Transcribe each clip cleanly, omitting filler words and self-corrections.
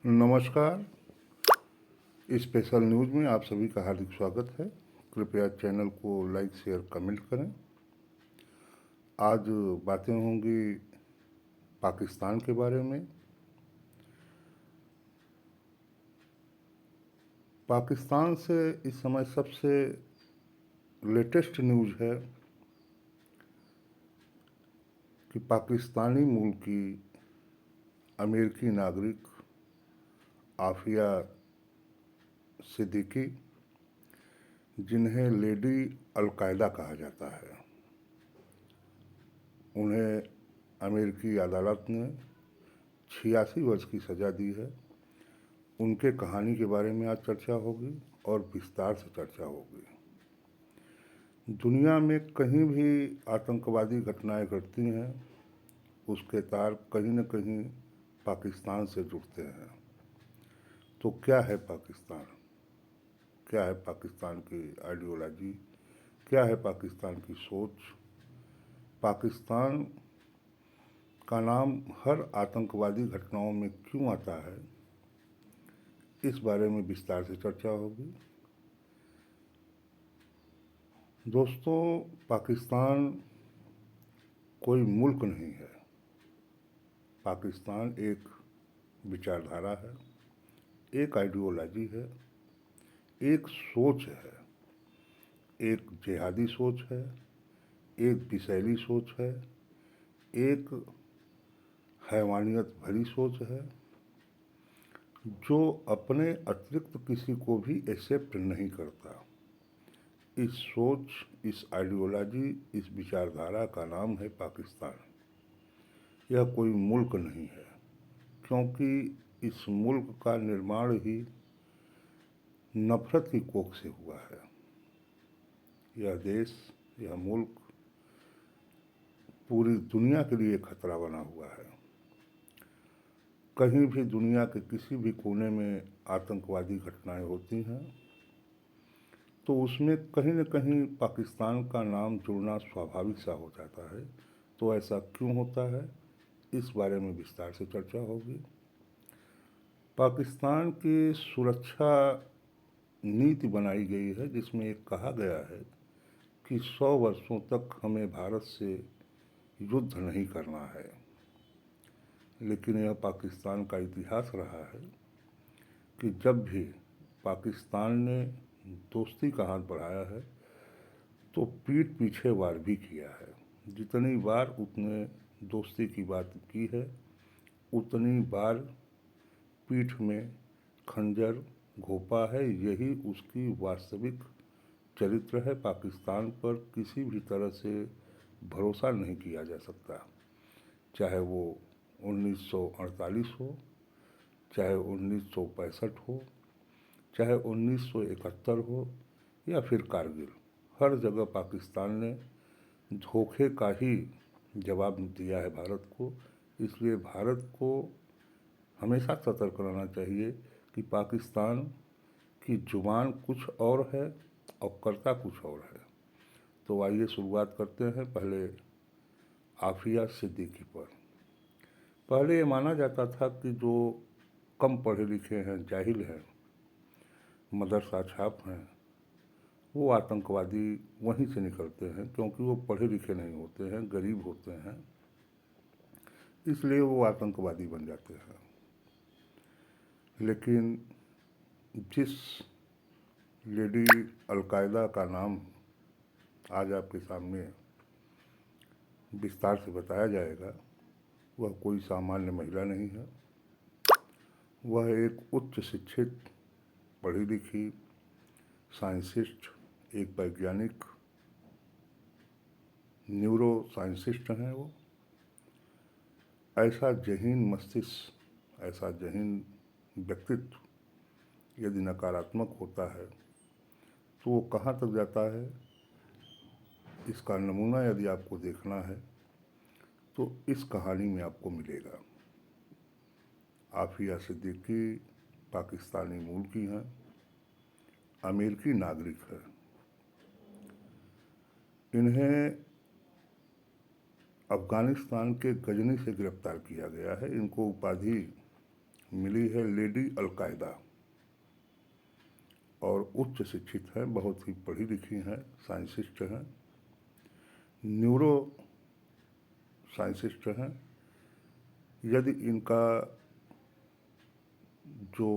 नमस्कार। Special news में आप सभी का हार्दिक स्वागत है। कृपया चैनल को लाइक शेयर कमेंट करें। आज बातें होंगी पाकिस्तान के बारे में। पाकिस्तान से इस समय सबसे लेटेस्ट न्यूज़ है कि पाकिस्तानी मूल की अमेरिकी नागरिक आफिया सिद्दीकी, जिन्हें लेडी अलकायदा कहा जाता है, उन्हें अमेरिकी अदालत ने 86 वर्ष की सज़ा दी है। उनके कहानी के बारे में आज चर्चा होगी और विस्तार से चर्चा होगी। दुनिया में कहीं भी आतंकवादी घटनाएं घटती हैं, उसके तार कहीं न कहीं पाकिस्तान से जुड़ते हैं। तो क्या है पाकिस्तान? क्या है पाकिस्तान की आइडियोलॉजी? क्या है पाकिस्तान की सोच? पाकिस्तान का नाम हर आतंकवादी घटनाओं में क्यों आता है? इस बारे में विस्तार से चर्चा होगी। दोस्तों, पाकिस्तान कोई मुल्क नहीं है। पाकिस्तान एक विचारधारा है, एक आइडियोलॉजी है, एक सोच है, एक जिहादी सोच है, एक विषैली सोच है, एक हैवानियत भरी सोच है, जो अपने अतिरिक्त किसी को भी एक्सेप्ट नहीं करता। इस सोच, इस आइडियोलॉजी, इस विचारधारा का नाम है पाकिस्तान। यह कोई मुल्क नहीं है, क्योंकि इस मुल्क का निर्माण ही नफरत की कोख से हुआ है। यह देश, यह मुल्क पूरी दुनिया के लिए खतरा बना हुआ है। कहीं भी दुनिया के किसी भी कोने में आतंकवादी घटनाएं होती हैं तो उसमें कहीं न कहीं पाकिस्तान का नाम जुड़ना स्वाभाविक सा हो जाता है। तो ऐसा क्यों होता है, इस बारे में विस्तार से चर्चा होगी। पाकिस्तान की सुरक्षा नीति बनाई गई है, जिसमें एक कहा गया है कि 100 वर्षों तक हमें भारत से युद्ध नहीं करना है। लेकिन यह पाकिस्तान का इतिहास रहा है कि जब भी पाकिस्तान ने दोस्ती का हाथ बढ़ाया है तो पीठ पीछे वार भी किया है। जितनी बार उसने दोस्ती की बात की है, उतनी बार पीठ में खंजर घोंपा है। यही उसकी वास्तविक चरित्र है। पाकिस्तान पर किसी भी तरह से भरोसा नहीं किया जा सकता, चाहे वो 1948 हो, चाहे 1965 हो, चाहे 1971 हो या फिर कारगिल। हर जगह पाकिस्तान ने धोखे का ही जवाब दिया है भारत को। इसलिए भारत को हमेशा सतर्क रहना चाहिए कि पाकिस्तान की जुबान कुछ और है और करता कुछ और है। तो आइए शुरुआत करते हैं पहले आफिया सिद्दीकी पर। पहले ये माना जाता था कि जो कम पढ़े लिखे हैं, जाहिल हैं, मदरसा छाप हैं, वो आतंकवादी वहीं से निकलते हैं, क्योंकि वो पढ़े लिखे नहीं होते हैं, गरीब होते हैं, इसलिए वो आतंकवादी बन जाते हैं। लेकिन जिस लेडी अलकायदा का नाम आज आपके सामने विस्तार से बताया जाएगा, वह कोई सामान्य महिला नहीं है। वह एक उच्च शिक्षित, पढ़ी लिखी साइंसिस्ट, एक वैज्ञानिक, न्यूरो साइंसिस्ट हैं। वो ऐसा जहीन मस्तिष्क, ऐसा जहीन व्यक्तित्व यदि नकारात्मक होता है तो वो कहाँ तक जाता है, इसका नमूना यदि आपको देखना है तो इस कहानी में आपको मिलेगा। आफिया सिद्दीकी पाकिस्तानी मूल की हैं, अमेरिकी नागरिक है। इन्हें अफ़गानिस्तान के गजनी से गिरफ्तार किया गया है। इनको उपाधि मिली है लेडी अलकायदा, और उच्च शिक्षित हैं, बहुत ही पढ़ी लिखी हैं, साइंसिस्ट हैं, न्यूरो साइंसिस्ट हैं। यदि इनका जो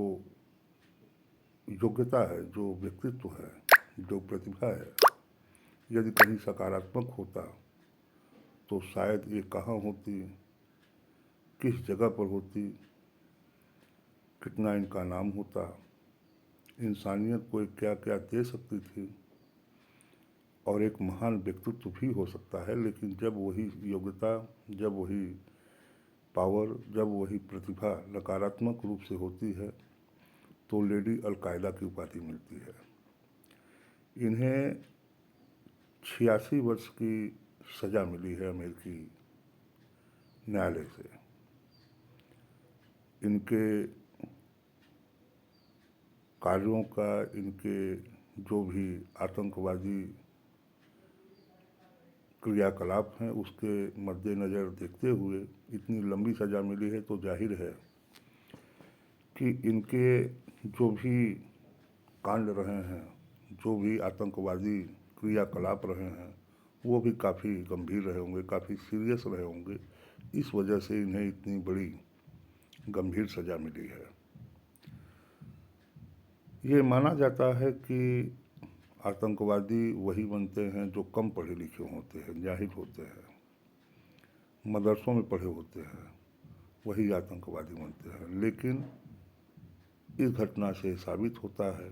योग्यता है, जो व्यक्तित्व है, जो प्रतिभा है, यदि कहीं सकारात्मक होता तो शायद ये कहाँ होती, किस जगह पर होती, कितना इनका नाम होता, इंसानियत को क्या क्या दे सकती थी, और एक महान व्यक्तित्व भी हो सकता है। लेकिन जब वही योग्यता, जब वही पावर, जब वही प्रतिभा नकारात्मक रूप से होती है तो लेडी अलकायदा की उपाधि मिलती है। इन्हें 86 वर्ष की सज़ा मिली है अमेरिकी न्यायालय से। इनके कार्यों का, इनके जो भी आतंकवादी क्रियाकलाप हैं उसके मद्देनज़र देखते हुए इतनी लंबी सज़ा मिली है, तो जाहिर है कि इनके जो भी कांड रहे हैं, जो भी आतंकवादी क्रियाकलाप रहे हैं, वो भी काफ़ी गंभीर रहे होंगे, काफ़ी सीरियस रहे होंगे। इस वजह से इन्हें इतनी बड़ी गंभीर सज़ा मिली है। ये माना जाता है कि आतंकवादी वही बनते हैं जो कम पढ़े लिखे होते हैं, जाहिल होते हैं, मदरसों में पढ़े होते हैं, वही आतंकवादी बनते हैं। लेकिन इस घटना से साबित होता है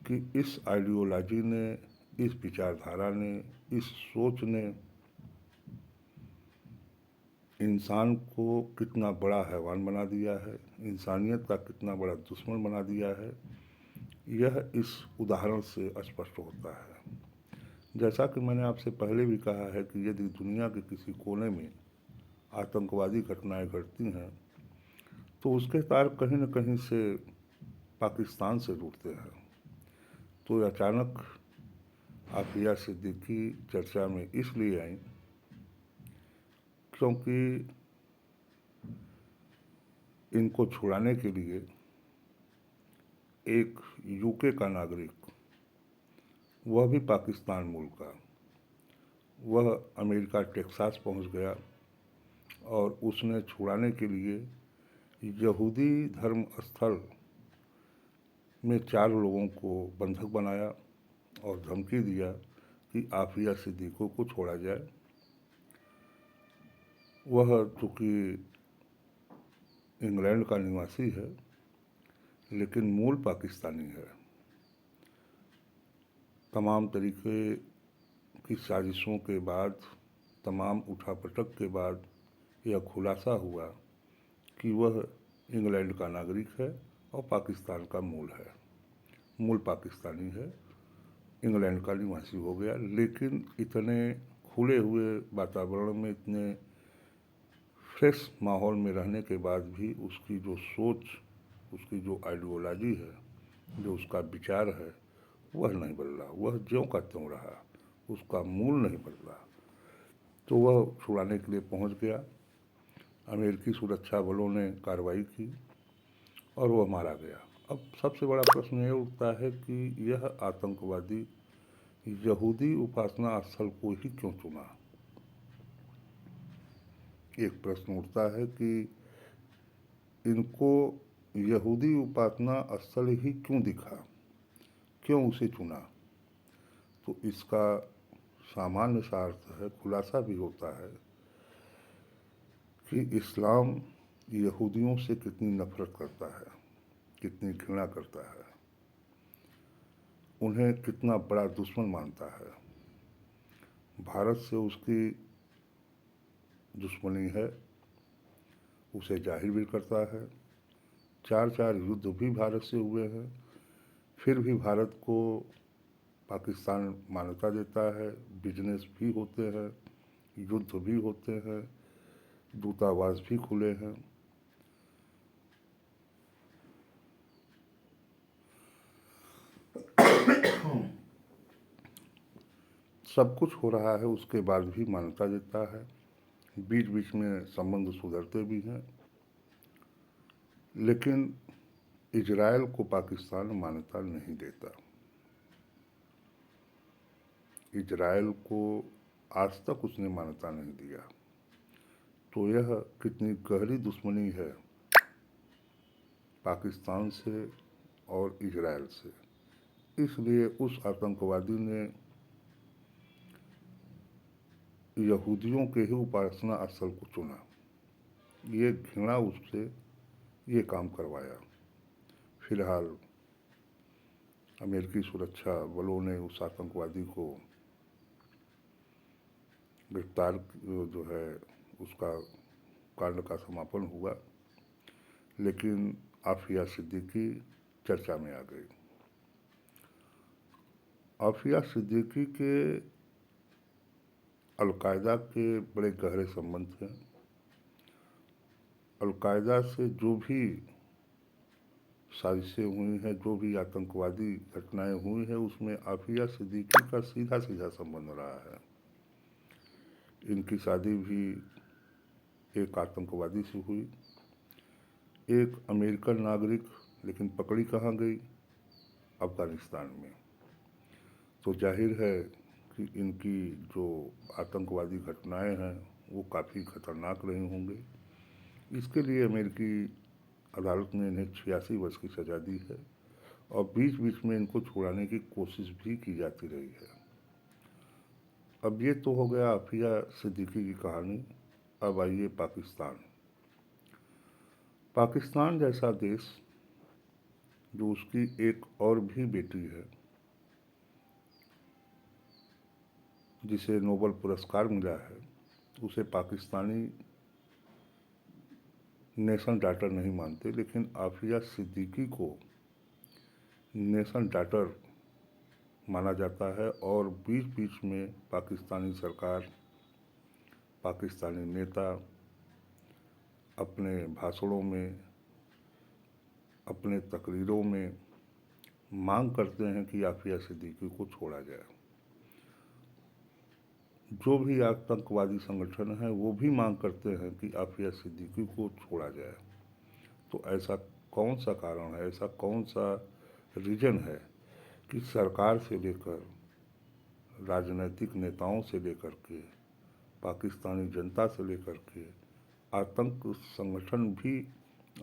कि इस आइडियोलॉजी ने, इस विचारधारा ने, इस सोच ने इंसान को कितना बड़ा हैवान बना दिया है, इंसानियत का कितना बड़ा दुश्मन बना दिया है, यह इस उदाहरण से स्पष्ट होता है। जैसा कि मैंने आपसे पहले भी कहा है कि यदि दुनिया के किसी कोने में आतंकवादी घटनाएं घटती हैं तो उसके तार कहीं न कहीं से पाकिस्तान से जुड़ते हैं। तो अचानक आफिया सिद्दीकी चर्चा में इसलिए आई क्योंकि इनको छुड़ाने के लिए एक यूके का नागरिक, वह भी पाकिस्तान मूल का, वह अमेरिका टेक्सास पहुंच गया और उसने छुड़ाने के लिए यहूदी धर्म स्थल में 4 लोगों को बंधक बनाया और धमकी दिया कि आफिया सिद्दीकी को छोड़ा जाए। वह चूँकि इंग्लैंड का निवासी है लेकिन मूल पाकिस्तानी है। तमाम तरीके की साजिशों के बाद, तमाम उठापटक के बाद यह खुलासा हुआ कि वह इंग्लैंड का नागरिक है और पाकिस्तान का मूल है, मूल पाकिस्तानी है, इंग्लैंड का निवासी हो गया। लेकिन इतने खुले हुए वातावरण में, इतने फ्रेश माहौल में रहने के बाद भी उसकी जो सोच, उसकी जो आइडियोलॉजी है, जो उसका विचार है, वह नहीं बदला, वह ज्यों का त्यों रहा, उसका मूल नहीं बदला। तो वह छुड़ाने के लिए पहुंच गया। अमेरिकी सुरक्षा बलों ने कार्रवाई की और वह मारा गया। अब सबसे बड़ा प्रश्न ये उठता है कि यह आतंकवादी यहूदी उपासना स्थल को ही क्यों चुना। एक प्रश्न उठता है कि इनको यहूदी उपासना स्थल ही क्यों दिखा, क्यों उसे चुना। तो इसका सामान्य सा अर्थ है, खुलासा भी होता है कि इस्लाम यहूदियों से कितनी नफरत करता है, कितनी घृणा करता है, उन्हें कितना बड़ा दुश्मन मानता है। भारत से उसकी दुश्मनी है, उसे जाहिर भी करता है। 4 युद्ध भी भारत से हुए हैं, फिर भी भारत को पाकिस्तान मान्यता देता है। बिजनेस भी होते हैं, युद्ध भी होते हैं, दूतावास भी खुले हैं। सब कुछ हो रहा है, उसके बाद भी मान्यता देता है। बीच बीच में संबंध सुधरते भी हैं। लेकिन इजराइल को पाकिस्तान मान्यता नहीं देता। इजराइल को आज तक उसने मान्यता नहीं दिया। तो यह कितनी गहरी दुश्मनी है पाकिस्तान से और इजराइल से। इसलिए उस आतंकवादी ने यहूदियों के ही उपासना स्थल को चुना। ये घृणा उससे ये काम करवाया। फिलहाल अमेरिकी सुरक्षा बलों ने उस आतंकवादी को गिरफ्तार जो है उसका कांड का समापन हुआ, लेकिन आफिया सिद्दीकी चर्चा में आ गई। आफिया सिद्दीकी के अलकायदा के बड़े गहरे संबंध हैं। अलकायदा से जो भी साजिशें हुई हैं, जो भी आतंकवादी घटनाएं हुई हैं, उसमें आफिया सिद्दीकी का सीधा सीधा संबंध रहा है। इनकी शादी भी एक आतंकवादी से हुई, एक अमेरिकन नागरिक, लेकिन पकड़ी कहाँ गई? अफगानिस्तान में। तो जाहिर है कि इनकी जो आतंकवादी घटनाएं हैं वो काफ़ी खतरनाक रही होंगी। इसके लिए अमेरिकी अदालत ने इन्हें 86 वर्ष की सज़ा दी है और बीच बीच में इनको छुड़ाने की कोशिश भी की जाती रही है। अब ये तो हो गया आफिया सिद्दीकी की कहानी। अब आइए पाकिस्तान। पाकिस्तान जैसा देश, जो उसकी एक और भी बेटी है जिसे नोबेल पुरस्कार मिला है, उसे पाकिस्तानी नेशन डाटर नहीं मानते, लेकिन आफिया सिद्दीकी को नेशन डाटर माना जाता है। और बीच बीच में पाकिस्तानी सरकार, पाकिस्तानी नेता अपने भाषणों में, अपने तकरीरों में मांग करते हैं कि आफिया सिद्दीकी को छोड़ा जाए। जो भी आतंकवादी संगठन है वो भी मांग करते हैं कि आफिया सिद्दीकी को छोड़ा जाए। तो ऐसा कौन सा कारण है, ऐसा कौन सा रीजन है कि सरकार से लेकर, राजनीतिक नेताओं से लेकर के, पाकिस्तानी जनता से लेकर के आतंक संगठन भी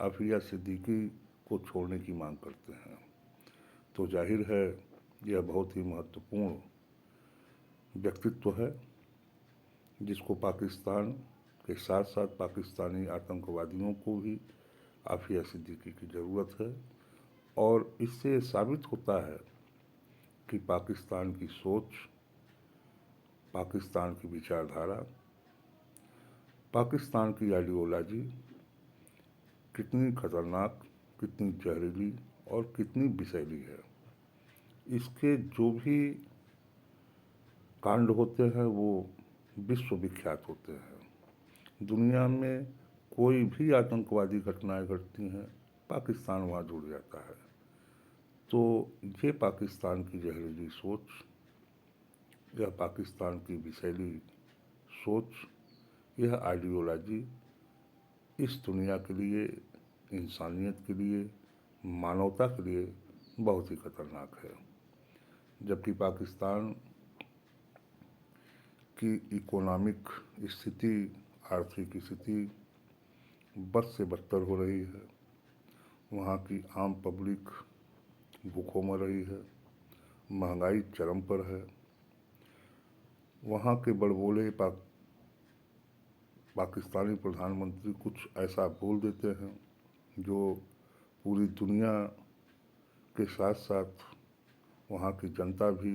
आफिया सिद्दीकी को छोड़ने की मांग करते हैं? तो जाहिर है यह बहुत ही महत्वपूर्ण व्यक्तित्व है जिसको पाकिस्तान के साथ साथ पाकिस्तानी आतंकवादियों को भी आफिया सिद्दीकी की ज़रूरत है। और इससे साबित होता है कि पाकिस्तान की सोच, पाकिस्तान की विचारधारा, पाकिस्तान की आइडियोलॉजी कितनी खतरनाक, कितनी जहरीली और कितनी विषैली है। इसके जो भी कांड होते हैं वो विश्व विख्यात होते हैं। दुनिया में कोई भी आतंकवादी घटनाएं घटती हैं, पाकिस्तान वहाँ जुड़ जाता है। तो ये पाकिस्तान की जहरीली सोच, यह पाकिस्तान की विषैली सोच, यह आइडियोलॉजी इस दुनिया के लिए, इंसानियत के लिए, मानवता के लिए बहुत ही खतरनाक है। जबकि पाकिस्तान की इकोनॉमिक स्थिति, आर्थिक स्थिति बद से बदतर हो रही है। वहाँ की आम पब्लिक भूखों मर रही है, महंगाई चरम पर है। वहाँ के बड़बोले पाकिस्तानी प्रधानमंत्री कुछ ऐसा बोल देते हैं जो पूरी दुनिया के साथ साथ वहाँ की जनता भी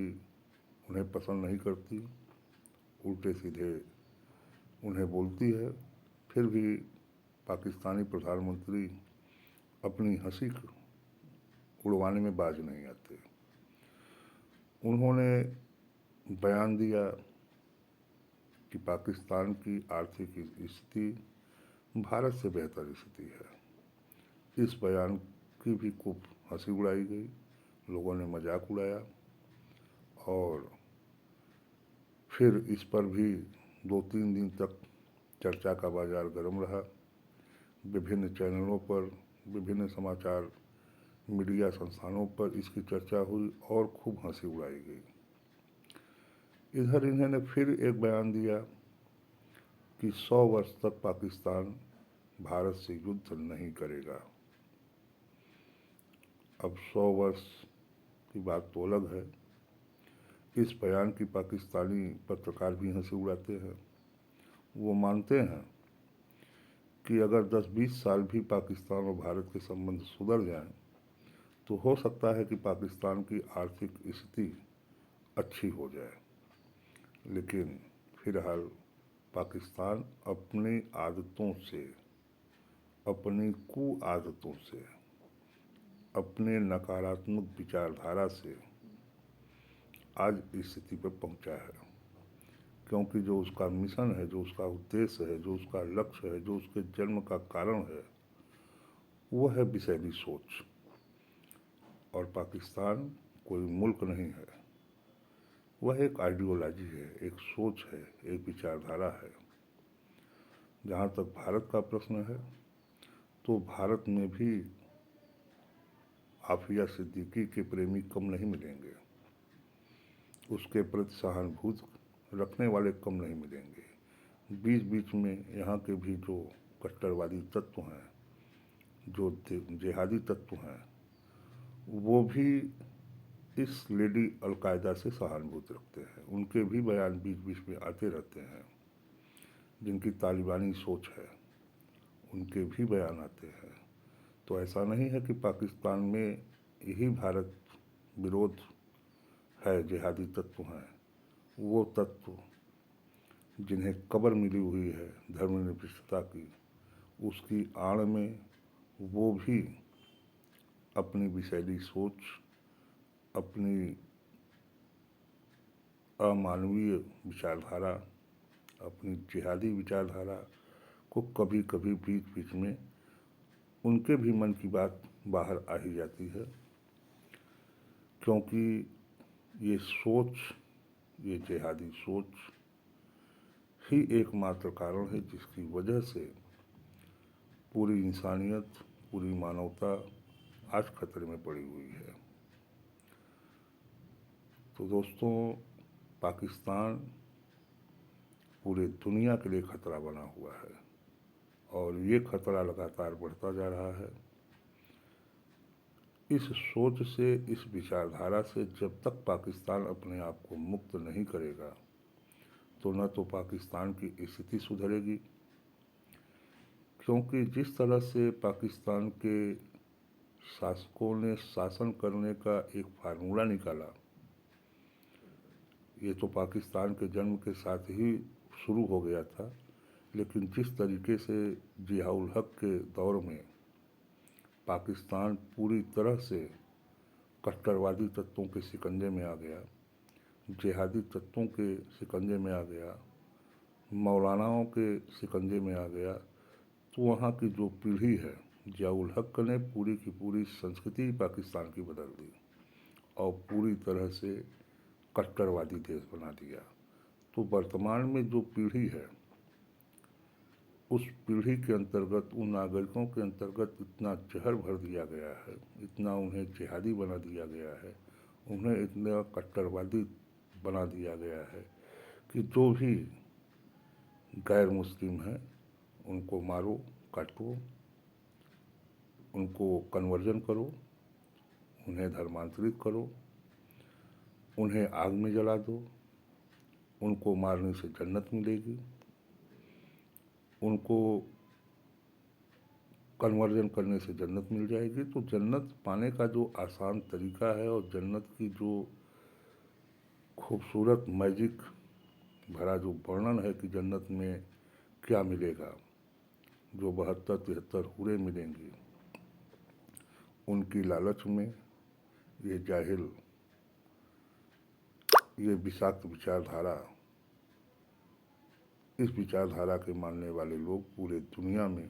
उन्हें पसंद नहीं करती, उल्टे सीधे उन्हें बोलती है। फिर भी पाकिस्तानी प्रधानमंत्री अपनी हंसी उड़वाने में बाज नहीं आते। उन्होंने बयान दिया कि पाकिस्तान की आर्थिक स्थिति भारत से बेहतर स्थिति है। इस बयान की भी खूब हंसी उड़ाई गई, लोगों ने मजाक उड़ाया और फिर इस पर भी 2-3 दिन तक चर्चा का बाजार गर्म रहा। विभिन्न चैनलों पर विभिन्न समाचार मीडिया संस्थानों पर इसकी चर्चा हुई और खूब हंसी उड़ाई गई। इधर इन्होंने फिर एक बयान दिया कि 100 वर्ष तक पाकिस्तान भारत से युद्ध नहीं करेगा। अब 100 वर्ष की बात तो अलग है। इस बयान की पाकिस्तानी पत्रकार भी हंसी उड़ाते हैं। वो मानते हैं कि अगर 10-20 साल भी पाकिस्तान और भारत के संबंध सुधर जाएं, तो हो सकता है कि पाकिस्तान की आर्थिक स्थिति अच्छी हो जाए, लेकिन फिलहाल पाकिस्तान अपनी आदतों से, अपनी कुआदतों से, अपने नकारात्मक विचारधारा से आज इस स्थिति पर पहुंचा है। क्योंकि जो उसका मिशन है, जो उसका उद्देश्य है, जो उसका लक्ष्य है, जो उसके जन्म का कारण है, वो है विषैली सोच। और पाकिस्तान कोई मुल्क नहीं है, वह एक आइडियोलॉजी है, एक सोच है, एक विचारधारा है। जहाँ तक भारत का प्रश्न है, तो भारत में भी आफिया सिद्दीकी के प्रेमी कम नहीं मिलेंगे, उसके प्रति सहानुभूति रखने वाले कम नहीं मिलेंगे। बीच बीच में यहाँ के भी जो कट्टरवादी तत्व हैं, जो जिहादी तत्व हैं, वो भी इस लेडी अलकायदा से सहानुभूति रखते हैं। उनके भी बयान बीच बीच में आते रहते हैं। जिनकी तालिबानी सोच है, उनके भी बयान आते हैं। तो ऐसा नहीं है कि पाकिस्तान में यही भारत विरोध है, जिहादी तत्व हैं। वो तत्व जिन्हें कब्र मिली हुई है धर्मनिरपेक्षता की, उसकी आड़ में वो भी अपनी विषैली सोच, अपनी अमानवीय विचारधारा, अपनी जिहादी विचारधारा को कभी कभी बीच बीच में उनके भी मन की बात बाहर आ ही जाती है। क्योंकि ये सोच, ये जिहादी सोच ही एकमात्र कारण है जिसकी वजह से पूरी इंसानियत, पूरी मानवता आज खतरे में पड़ी हुई है। तो दोस्तों, पाकिस्तान पूरे दुनिया के लिए खतरा बना हुआ है और ये खतरा लगातार बढ़ता जा रहा है। इस सोच से, इस विचारधारा से जब तक पाकिस्तान अपने आप को मुक्त नहीं करेगा, तो न तो पाकिस्तान की स्थिति सुधरेगी। क्योंकि जिस तरह से पाकिस्तान के शासकों ने शासन करने का एक फार्मूला निकाला, ये तो पाकिस्तान के जन्म के साथ ही शुरू हो गया था, लेकिन जिस तरीके से जियाउल हक के दौर में पाकिस्तान पूरी तरह से कट्टरवादी तत्वों के शिकंजे में आ गया, जिहादी तत्वों के शिकंजे में आ गया, मौलानाओं के शिकंजे में आ गया, तो वहाँ की जो पीढ़ी है, जियाउल हक ने पूरी की पूरी संस्कृति पाकिस्तान की बदल दी और पूरी तरह से कट्टरवादी देश बना दिया। तो वर्तमान में जो पीढ़ी है, उस पीढ़ी के अंतर्गत, उन नागरिकों के अंतर्गत इतना जहर भर दिया गया है, इतना उन्हें जिहादी बना दिया गया है, उन्हें इतना कट्टरवादी बना दिया गया है कि जो भी गैर मुस्लिम हैं उनको मारो, काटो, उनको कन्वर्जन करो, उन्हें धर्मांतरित करो, उन्हें आग में जला दो, उनको मारने से जन्नत मिलेगी, उनको कन्वर्जन करने से जन्नत मिल जाएगी। तो जन्नत पाने का जो आसान तरीका है और जन्नत की जो खूबसूरत मैजिक भरा जो वर्णन है कि जन्नत में क्या मिलेगा, जो 72-73 हूरें मिलेंगी, उनकी लालच में ये जाहिल, ये विषाक्त विचारधारा, इस विचारधारा के मानने वाले लोग पूरे दुनिया में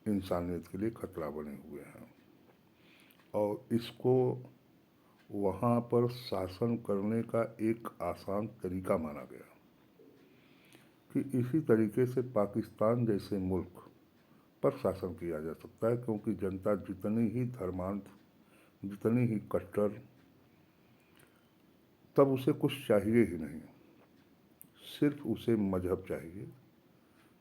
इंसानियत के लिए खतरा बने हुए हैं और इसको वहाँ पर शासन करने का एक आसान तरीका माना गया कि इसी तरीके से पाकिस्तान जैसे मुल्क पर शासन किया जा सकता है, क्योंकि जनता जितनी ही धर्मांध, जितनी ही कट्टर, तब उसे कुछ चाहिए ही नहीं। सिर्फ उसे मजहब चाहिए,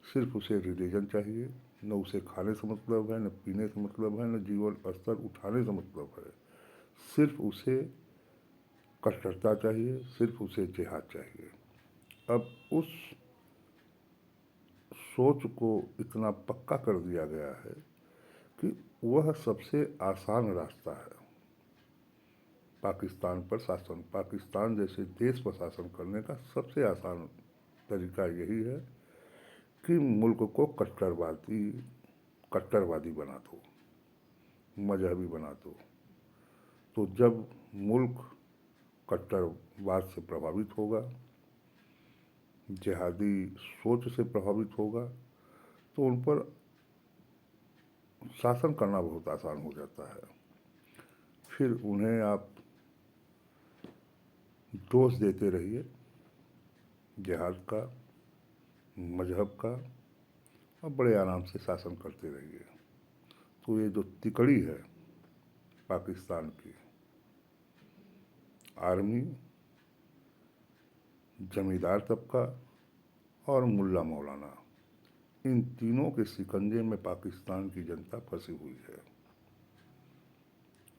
सिर्फ उसे रिलीजन चाहिए। न उसे खाने से मतलब है, न पीने से मतलब है, न जीवन स्तर उठाने से मतलब है। सिर्फ उसे कट्टरता चाहिए, सिर्फ उसे जिहाद चाहिए। अब उस सोच को इतना पक्का कर दिया गया है कि वह सबसे आसान रास्ता है पाकिस्तान पर शासन, पाकिस्तान जैसे देश पर शासन करने का सबसे आसान तरीका यही है कि मुल्क को कट्टरवादी बना दो, मजहबी बना दो। तो जब मुल्क कट्टरवाद से प्रभावित होगा, जिहादी सोच से प्रभावित होगा, तो उन पर शासन करना बहुत आसान हो जाता है। फिर उन्हें आप दोष देते रहिए जिहाद का, मजहब का, और बड़े आराम से शासन करते रहिए। तो ये जो तिकड़ी है पाकिस्तान की, आर्मी, जमींदार तबका और मुल्ला मौलाना, इन तीनों के शिकंजे में पाकिस्तान की जनता फंसी हुई है।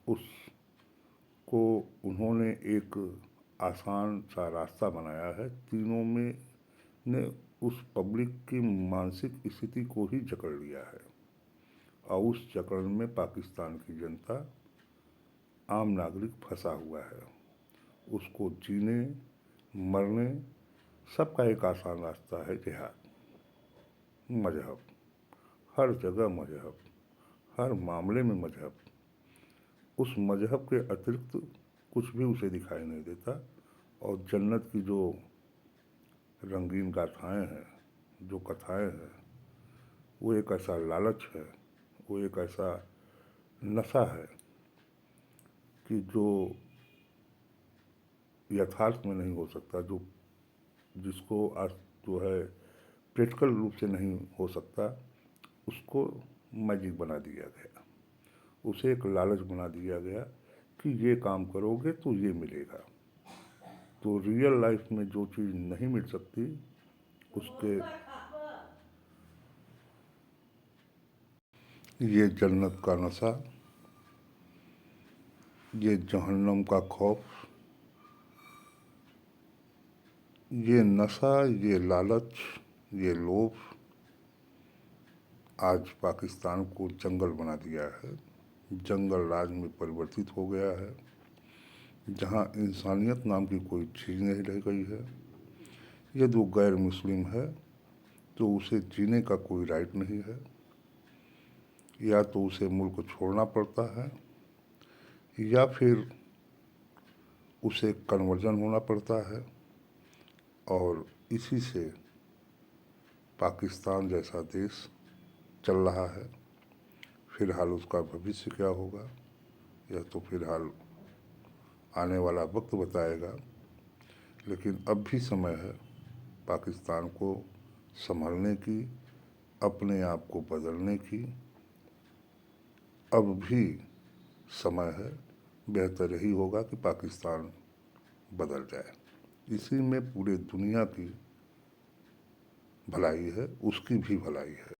उसको उन्होंने एक आसान सा रास्ता बनाया है। तीनों में ने उस पब्लिक की मानसिक स्थिति को ही जकड़ लिया है, और उस जकड़ में पाकिस्तान की जनता, आम नागरिक फंसा हुआ है। उसको जीने मरने सबका एक आसान रास्ता है जिहाद, मजहब। हर जगह मजहब, हर मामले में मजहब। उस मजहब के अतिरिक्त कुछ भी उसे दिखाई नहीं देता। और जन्नत की जो रंगीन गाथाएँ हैं, जो कथाएँ हैं, वो एक ऐसा लालच है, वो एक ऐसा नशा है कि जो यथार्थ में नहीं हो सकता, जिसको आज जो है प्रैक्टिकल रूप से नहीं हो सकता, उसको मैजिक बना दिया गया। उसे एक लालच बना दिया गया कि ये काम करोगे तो ये मिलेगा। तो रियल लाइफ में जो चीज़ नहीं मिल सकती, उसके ये जन्नत का नशा, ये जहन्नम का खौफ, ये नशा, ये लालच, ये लोभ आज पाकिस्तान को जंगल बना दिया है। जंगल राज में परिवर्तित हो गया है, जहाँ इंसानियत नाम की कोई चीज़ नहीं रह गई है। यदि वो गैर मुस्लिम है तो उसे जीने का कोई राइट नहीं है, या तो उसे मुल्क छोड़ना पड़ता है, या फिर उसे कन्वर्जन होना पड़ता है। और इसी से पाकिस्तान जैसा देश चल रहा है। फिलहाल उसका भविष्य क्या होगा, यह तो फिलहाल आने वाला वक्त बताएगा। लेकिन अब भी समय है पाकिस्तान को संभलने की, अपने आप को बदलने की। अब भी समय है। बेहतर यही होगा कि पाकिस्तान बदल जाए। इसी में पूरे दुनिया की भलाई है, उसकी भी भलाई है।